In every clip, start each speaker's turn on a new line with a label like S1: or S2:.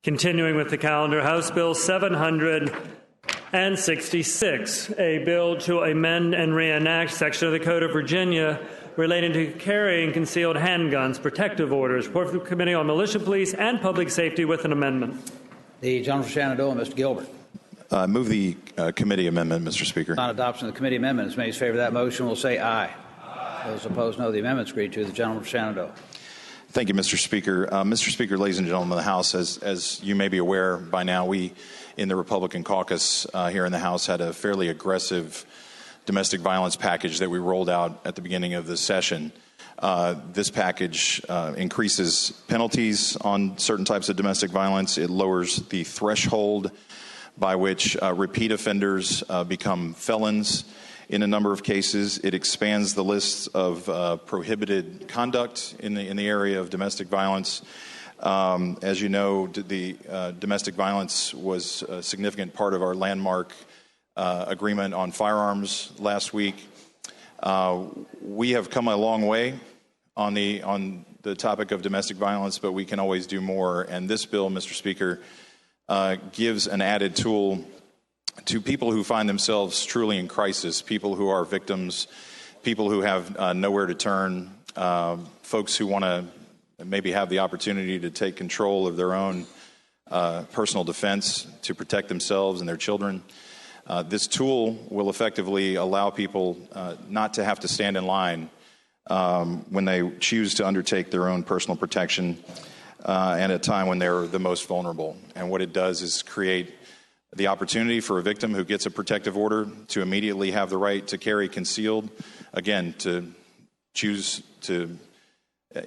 S1: Continuing with the calendar, House Bill 766, a bill to amend and reenact section of the Code of Virginia relating to carrying concealed handguns, protective orders. Report from the Committee on Militia Police and Public Safety with an amendment.
S2: The gentleman from Shenandoah, Mr. Gilbert.
S3: Move the committee amendment, Mr. Speaker.
S2: On adoption of the committee amendment, as many as favor of that motion will say aye. Those opposed, no. The amendment is agreed to. The gentleman from Shenandoah.
S3: Thank you, Mr. Speaker. Mr. Speaker, ladies and gentlemen of the House, as you may be aware by now, we in the Republican caucus here in the House had a fairly aggressive domestic violence package that we rolled out at the beginning of the session. This package increases penalties on certain types of domestic violence. It lowers the threshold by which repeat offenders become felons in a number of cases. It expands the list of prohibited conduct in the area of domestic violence. As you know, the domestic violence was a significant part of our landmark agreement on firearms last week. We have come a long way on the topic of domestic violence, but we can always do more. And this bill, Mr. Speaker, gives an added tool to people who find themselves truly in crisis, people who are victims, people who have nowhere to turn, folks who want to maybe have the opportunity to take control of their own personal defense to protect themselves and their children. This tool will effectively allow people not to have to stand in line when they choose to undertake their own personal protection and at a time when they're the most vulnerable. And what it does is create the opportunity for a victim who gets a protective order to immediately have the right to carry concealed, again, to choose to,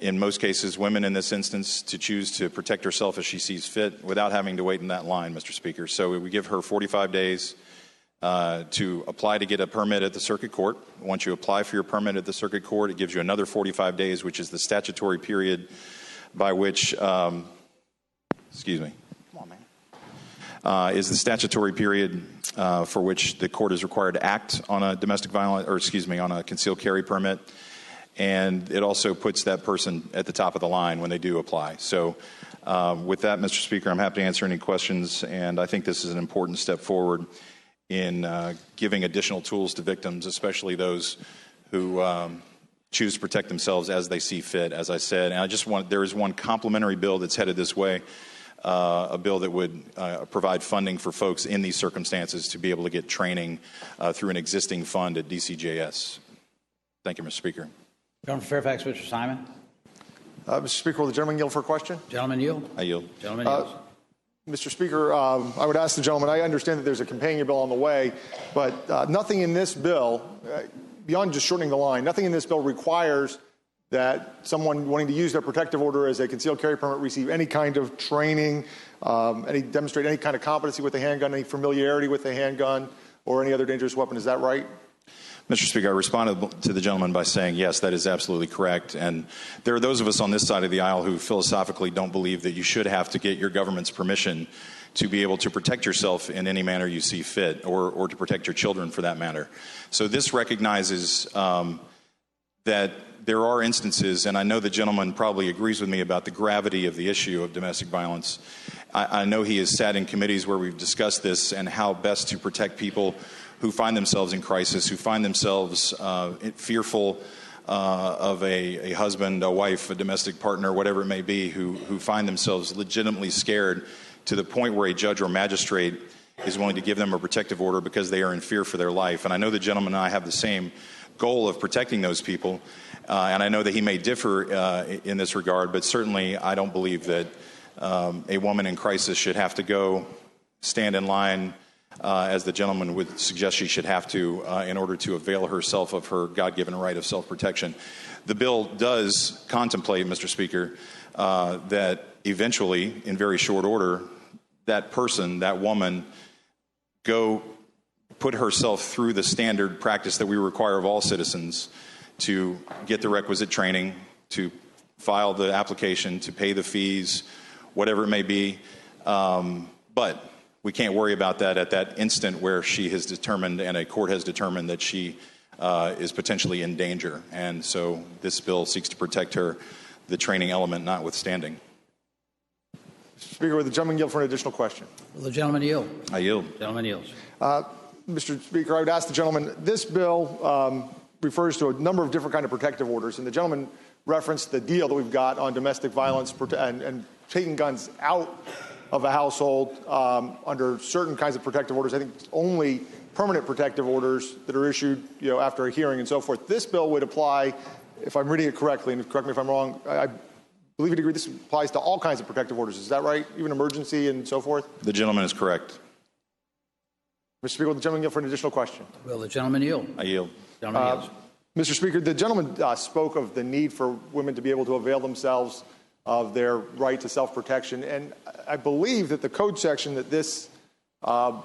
S3: in most cases, women in this instance, to choose to protect herself as she sees fit without having to wait in that line, Mr. Speaker. So we give her 45 days to apply to get a permit at the circuit court. Once you apply for your permit at the circuit court, it gives you another 45 days, which is the statutory period by which, is the statutory period for which the court is required to act on a domestic violence, on a concealed carry permit. And it also puts that person at the top of the line when they do apply. So with that, Mr. Speaker, I'm happy to answer any questions, and I think this is an important step forward in giving additional tools to victims, especially those who choose to protect themselves as they see fit, as I said. And there is one complementary bill that's headed this way, a bill that would provide funding for folks in these circumstances to be able to get training through an existing fund at DCJS. Thank you, Mr. Speaker.
S2: Gentleman from Fairfax, Mr. Simon.
S4: Mr. Speaker, will the gentleman yield for a question?
S2: Gentleman yield.
S3: I yield.
S2: Gentleman yields.
S4: Mr. Speaker, I would ask the gentleman, I understand that there's a companion bill on the way, but nothing in this bill, beyond just shortening the line, nothing in this bill requires that someone wanting to use their protective order as a concealed carry permit receive any kind of training, demonstrate any kind of competency with the handgun, any familiarity with the handgun, or any other dangerous weapon. Is that right?
S3: Mr. Speaker, I responded to the gentleman by saying, yes, that is absolutely correct. And there are those of us on this side of the aisle who philosophically don't believe that you should have to get your government's permission to be able to protect yourself in any manner you see fit, or to protect your children for that matter. So this recognizes that there are instances, and I know the gentleman probably agrees with me about the gravity of the issue of domestic violence. I know he has sat in committees where we've discussed this and how best to protect people who find themselves in crisis, who find themselves fearful of a husband, a wife, a domestic partner, whatever it may be, who find themselves legitimately scared to the point where a judge or magistrate is willing to give them a protective order because they are in fear for their life. And I know the gentleman and I have the same goal of protecting those people, and I know that he may differ in this regard, but certainly I don't believe that a woman in crisis should have to go stand in line as the gentleman would suggest she should have to in order to avail herself of her God-given right of self-protection. The bill does contemplate, Mr. Speaker, that eventually, in very short order, that person, that woman, go put herself through the standard practice that we require of all citizens to get the requisite training, to file the application, to pay the fees, whatever it may be. But we can't worry about that at that instant where she has determined and a court has determined that she is potentially in danger. And so this bill seeks to protect her, the training element notwithstanding.
S4: Speaker, would the gentleman yield for an additional question?
S2: Will the gentleman yield?
S3: I yield.
S2: Gentleman yields.
S4: Mr. Speaker, I would ask the gentleman, this bill refers to a number of different kinds of protective orders, and the gentleman referenced the deal that we've got on domestic violence and taking guns out of a household under certain kinds of protective orders. I think it's only permanent protective orders that are issued, after a hearing and so forth. This bill would apply, if I'm reading it correctly, and correct me if I'm wrong, I believe you'd agree this applies to all kinds of protective orders. Is that right? Even emergency and so forth?
S3: The gentleman is correct.
S4: Mr. Speaker, will the gentleman yield for an additional question?
S2: Will the gentleman yield?
S3: I yield.
S2: Gentleman yields.
S4: Mr. Speaker, the gentleman spoke of the need for women to be able to avail themselves of their right to self-protection, and I believe that the code section that this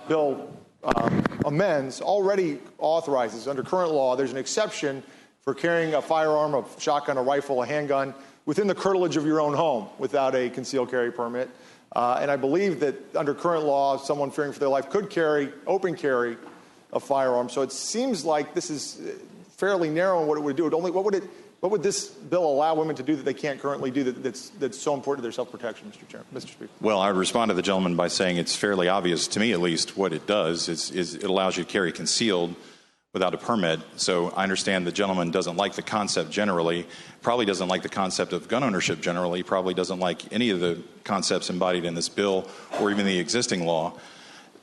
S4: bill amends already authorizes, under current law, there's an exception for carrying a firearm, a shotgun, a rifle, a handgun within the curtilage of your own home without a concealed carry permit. And I believe that under current law, someone fearing for their life could open carry a firearm. So it seems like this is fairly narrow in what it would do. What would this bill allow women to do that they can't currently do that's so important to their self-protection, Mr. Speaker?
S3: Well, I would respond to the gentleman by saying it's fairly obvious, to me at least, what it does is it allows you to carry concealed without a permit. So I understand the gentleman doesn't like the concept generally, probably doesn't like the concept of gun ownership generally, probably doesn't like any of the concepts embodied in this bill or even the existing law.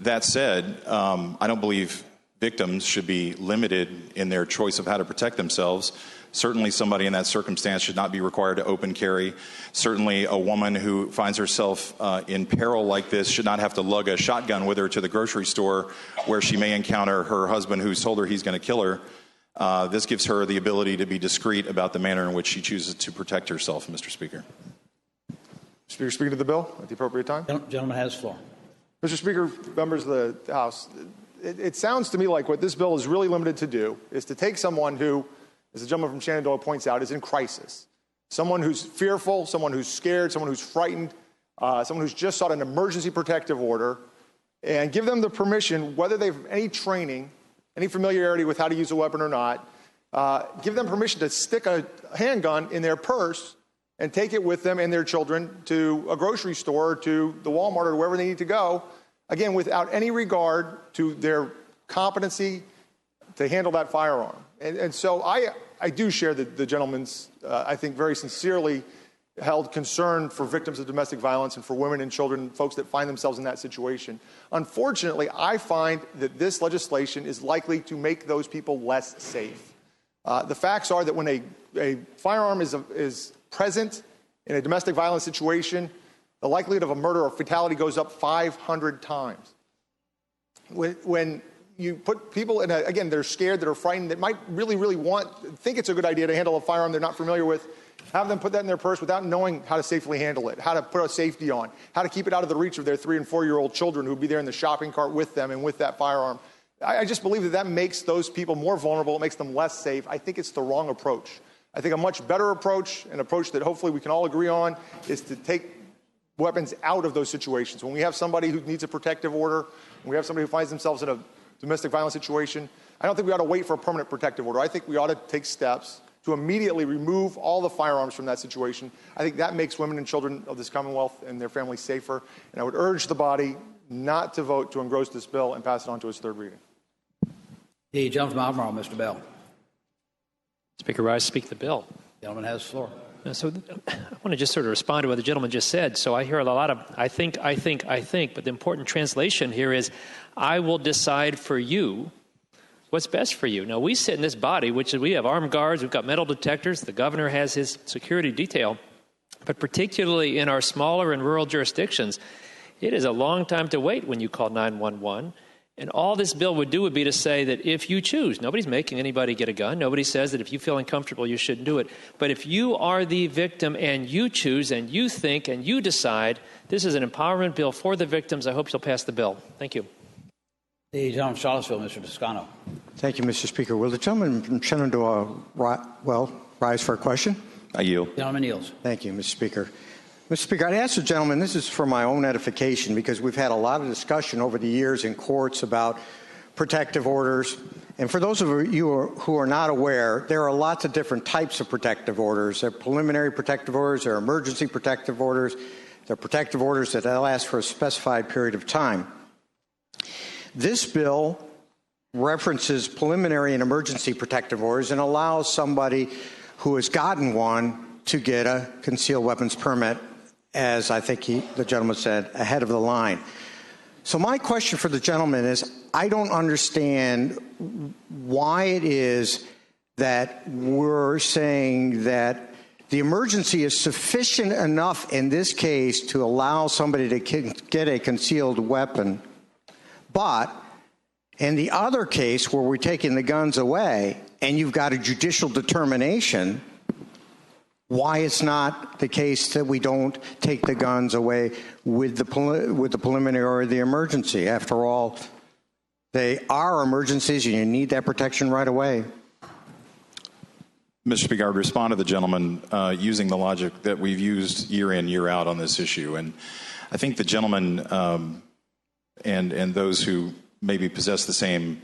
S3: That said, I don't believe victims should be limited in their choice of how to protect themselves. Certainly somebody in that circumstance should not be required to open carry. Certainly a woman who finds herself in peril like this should not have to lug a shotgun with her to the grocery store where she may encounter her husband who's told her he's going to kill her. This gives her the ability to be discreet about the manner in which she chooses to protect herself, Mr. Speaker.
S4: Speaker, speaking to the bill at the appropriate time.
S2: Gentleman has the floor.
S4: Mr. Speaker, members of the House, it sounds to me like what this bill is really limited to do is to take someone who, as the gentleman from Shenandoah points out, is in crisis. Someone who's fearful, someone who's scared, someone who's frightened, someone who's just sought an emergency protective order, and give them the permission, whether they have any training, any familiarity with how to use a weapon or not, give them permission to stick a handgun in their purse and take it with them and their children to a grocery store, to the Walmart, or wherever they need to go, again, without any regard to their competency to handle that firearm. And so I do share the gentleman's, I think, very sincerely held concern for victims of domestic violence and for women and children, folks that find themselves in that situation. Unfortunately, I find that this legislation is likely to make those people less safe. The facts are that when a firearm is present in a domestic violence situation, the likelihood of a murder or fatality goes up 500 times. When you put people in again, they're scared, they're frightened, that might really think it's a good idea to handle a firearm they're not familiar with, have them put that in their purse without knowing how to safely handle it, how to put a safety on, how to keep it out of the reach of their 3- and 4-year-old children who would be there in the shopping cart with them and with that firearm. I just believe that makes those people more vulnerable. It makes them less safe. I think it's the wrong approach. I think a much better approach, an approach that hopefully we can all agree on, is to take weapons out of those situations. When we have somebody who needs a protective order, when we have somebody who finds themselves in a domestic violence situation, I don't think we ought to wait for a permanent protective order. I think we ought to take steps to immediately remove all the firearms from that situation. I think that makes women and children of this Commonwealth and their families safer. And I would urge the body not to vote to engross this bill and pass it on to its third reading.
S2: The gentleman from Albemarle, Mr. Bell.
S5: Speaker Rice, speak the bill.
S2: Gentleman has the floor.
S5: So I want to just sort of respond to what the gentleman just said. So I hear a lot of I think, but the important translation here is I will decide for you what's best for you. Now, we sit in this body, which is we have armed guards, we've got metal detectors, the governor has his security detail, but particularly in our smaller and rural jurisdictions, it is a long time to wait when you call 911. And all this bill would do would be to say that if you choose, nobody's making anybody get a gun. Nobody says that if you feel uncomfortable, you shouldn't do it. But if you are the victim and you choose and you think and you decide, this is an empowerment bill for the victims. I hope you'll pass the bill. Thank you.
S2: The gentleman from Charlottesville, Mr. Toscano.
S6: Thank you, Mr. Speaker. Will the gentleman from Shenandoah rise for a question?
S3: I yield.
S2: Gentleman yields.
S6: Thank you, Mr. Speaker. Mr. Speaker, I'd ask the gentleman, this is for my own edification, because we've had a lot of discussion over the years in courts about protective orders. And for those of you who are not aware, there are lots of different types of protective orders. There are preliminary protective orders, there are emergency protective orders, They're protective orders that last for a specified period of time. This bill references preliminary and emergency protective orders and allows somebody who has gotten one to get a concealed weapons permit, as I think the gentleman said, ahead of the line. So my question for the gentleman is, I don't understand why it is that we're saying that the emergency is sufficient enough in this case to allow somebody to get a concealed weapon, but in the other case where we're taking the guns away and you've got a judicial determination, why it's not the case that we don't take the guns away with the preliminary or the emergency. After all, they are emergencies and you need that protection right away.
S3: Mr. Speaker, I would respond to the gentleman using the logic that we've used year in, year out on this issue. And I think the gentleman and those who maybe possess the same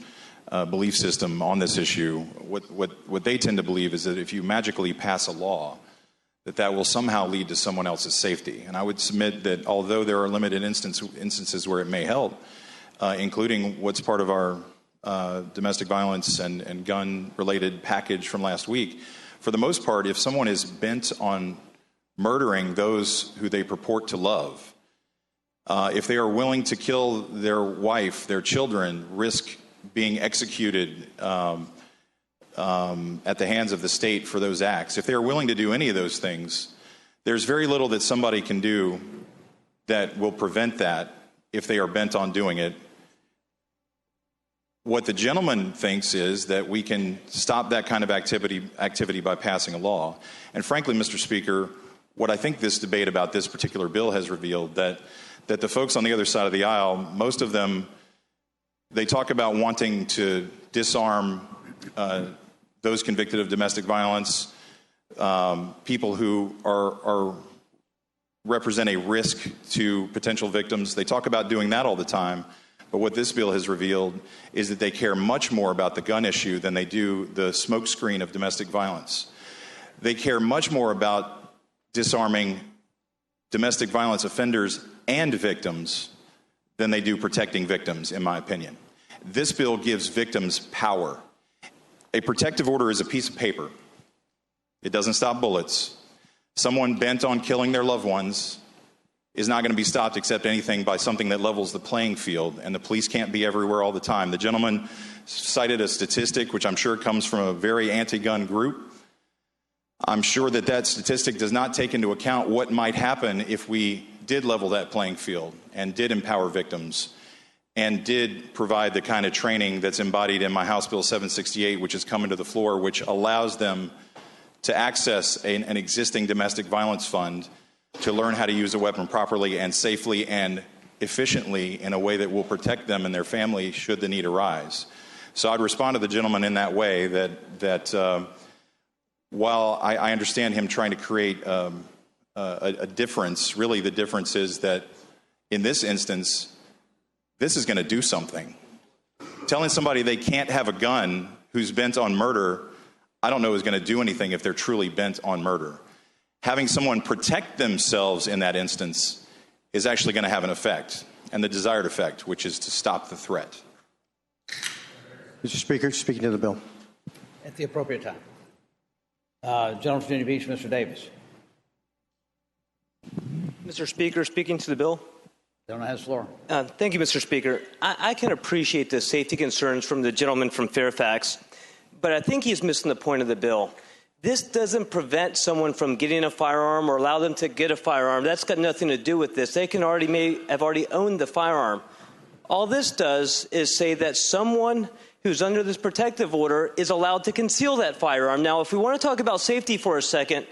S3: belief system on this issue, what they tend to believe is that if you magically pass a law, that will somehow lead to someone else's safety. And I would submit that although there are limited instances where it may help, including what's part of our domestic violence and gun-related package from last week, for the most part, if someone is bent on murdering those who they purport to love, if they are willing to kill their wife, their children, risk being executed at the hands of the state for those acts, if they are willing to do any of those things, there's very little that somebody can do that will prevent that if they are bent on doing it. What the gentleman thinks is that we can stop that kind of activity by passing a law. And frankly, Mr. Speaker, what I think this debate about this particular bill has revealed, that the folks on the other side of the aisle, most of them, they talk about wanting to disarm those convicted of domestic violence, people who represent a risk to potential victims. They talk about doing that all the time. But what this bill has revealed is that they care much more about the gun issue than they do the smokescreen of domestic violence. They care much more about disarming domestic violence offenders and victims than they do protecting victims, in my opinion. This bill gives victims power. A protective order is a piece of paper. It doesn't stop bullets. Someone bent on killing their loved ones is not going to be stopped except anything by something that levels the playing field, and the police can't be everywhere all the time. The gentleman cited a statistic, which I'm sure comes from a very anti-gun group. I'm sure that statistic does not take into account what might happen if we did level that playing field and did empower victims and did provide the kind of training that's embodied in my House Bill 768, which is coming to the floor, which allows them to access an existing domestic violence fund to learn how to use a weapon properly and safely and efficiently in a way that will protect them and their family should the need arise. So I'd respond to the gentleman in that way, that while I understand him trying to create a difference, really the difference is that in this instance, this is going to do something. Telling somebody they can't have a gun who's bent on murder, I don't know is going to do anything if they're truly bent on murder. Having someone protect themselves in that instance is actually going to have an effect, and the desired effect, which is to stop the threat.
S6: Mr. Speaker, speaking to the bill.
S2: At the appropriate time. Gentleman from Virginia Beach, Mr. Davis.
S7: Mr. Speaker, speaking to the bill.
S2: Gentleman has the floor.
S7: Thank you, Mr. Speaker. I can appreciate the safety concerns from the gentleman from Fairfax, but I think he's missing the point of the bill. This doesn't prevent someone from getting a firearm or allow them to get a firearm. That's got nothing to do with this. They can have already owned the firearm. All this does is say that someone who's under this protective order is allowed to conceal that firearm. Now, if we want to talk about safety for a second,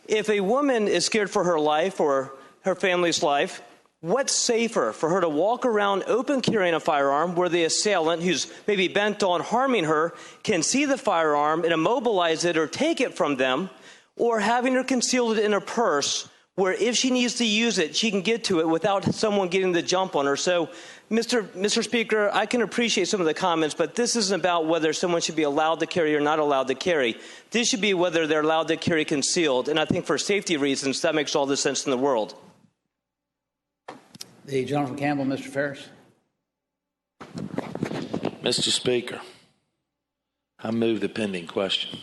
S7: if a woman is scared for her life or her family's life, what's safer for her to walk around open carrying a firearm where the assailant, who's maybe bent on harming her, can see the firearm and immobilize it or take it from them, or having her concealed it in her purse where if she needs to use it, she can get to it without someone getting the jump on her. So, Mr. Speaker, I can appreciate some of the comments, but this isn't about whether someone should be allowed to carry or not allowed to carry. This should be whether they're allowed to carry concealed, and I think for safety reasons, that makes all the sense in the world.
S2: The gentleman from Campbell, Mr. Ferris.
S8: Mr. Speaker, I move the pending question.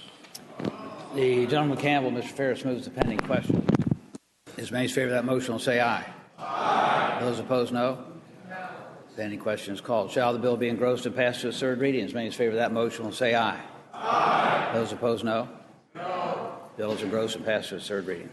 S2: The gentleman Campbell, Mr. Ferris, moves the pending question. As many in favor of that motion will say aye. Aye. Those opposed, no. If any question is called, shall the bill be engrossed and passed to its third reading? As many in favor of that motion will say aye. Aye. Those opposed, no. No. Bill is engrossed and passed to its third reading.